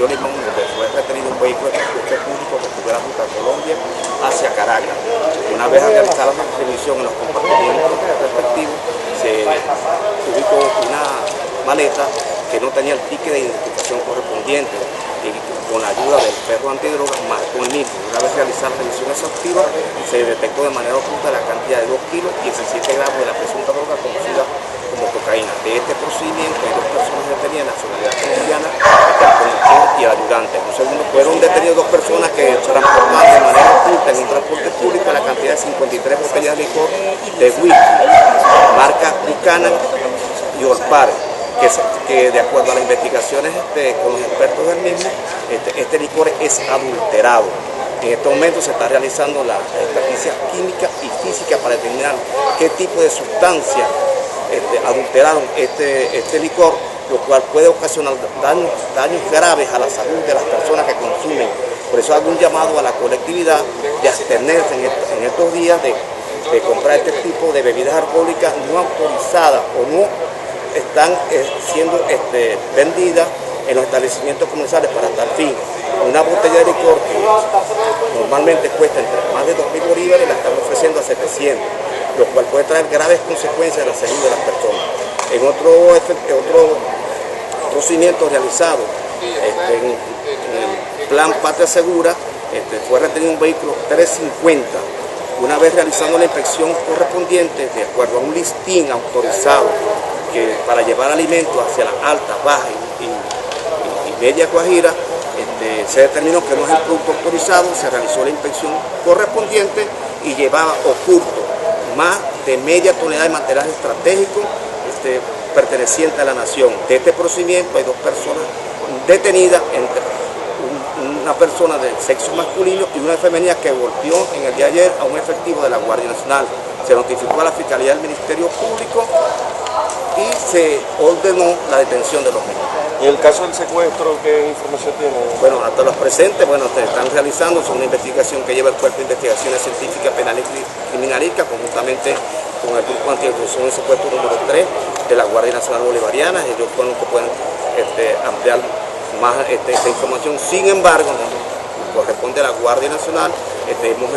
río Limón, donde fue retenido un vehículo de transporte público que cubrió la ruta de Colombia hacia Caracas. Una vez realizada la revisión en los compartimentos respectivos, se ubicó una maleta que no tenía el ticket de identificación correspondiente y con la ayuda del perro antidrogas marcó el mismo. Una vez realizada la revisión exhaustiva, se detectó de manera oculta la cantidad de 2 kilos y 17 gramos de la presunta droga conocida como cocaína. De este procedimiento hay 2 personas detenidas de nacionalidad colombiana, el conductor y el ayudante. En un segundo fueron detenidas 2 personas que transportaban de manera oculta en un transporte público la cantidad de 53 botellas de licor de whisky, marca Buchanan y Olpar, que de acuerdo a las investigaciones con los expertos del mismo, este licor es adulterado. En estos momentos se está realizando la experticia química y física para determinar qué tipo de sustancia adulteraron este licor, lo cual puede ocasionar daños graves a la salud de las personas que consumen. Por eso hago un llamado a la colectividad de abstenerse en estos días de comprar este tipo de bebidas alcohólicas no autorizadas o no están siendo vendidas en los establecimientos comerciales para tal fin. Una botella de licor que normalmente cuesta entre más de 2.000 bolívares la están ofreciendo a 700, lo cual puede traer graves consecuencias a la salud de las personas. En otro procedimiento realizado en el plan Patria Segura, fue retenido un vehículo 350. Una vez realizando la inspección correspondiente, de acuerdo a un listín autorizado para llevar alimentos hacia las altas, bajas y media Guajira, se determinó que no es el producto autorizado, se realizó la inspección correspondiente y llevaba oculto más de media tonelada de material estratégico perteneciente a la nación. De este procedimiento hay 2 personas detenidas, una persona de sexo masculino y una femenina que golpeó en el día de ayer a un efectivo de la Guardia Nacional. Se notificó a la Fiscalía del Ministerio Público y se ordenó la detención de los mismos. ¿Y el caso del secuestro, qué información tiene? Bueno, hasta los presentes, se están realizando, son una investigación que lleva el Cuerpo de Investigaciones Científicas, Penales y Criminalísticas, conjuntamente con el Grupo Antiextorsión y Secuestro número 3 de la Guardia Nacional Bolivariana. Ellos son los que pueden ampliar más esta información. Sin embargo, corresponde a la Guardia Nacional, hemos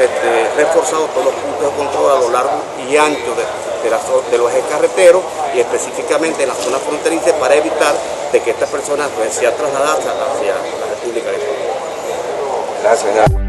reforzado todos los puntos de control a lo largo y ancho de los ejes carreteros y específicamente en la zona fronteriza para evitar de que estas personas sean trasladadas hacia la República de Colombia. Gracias.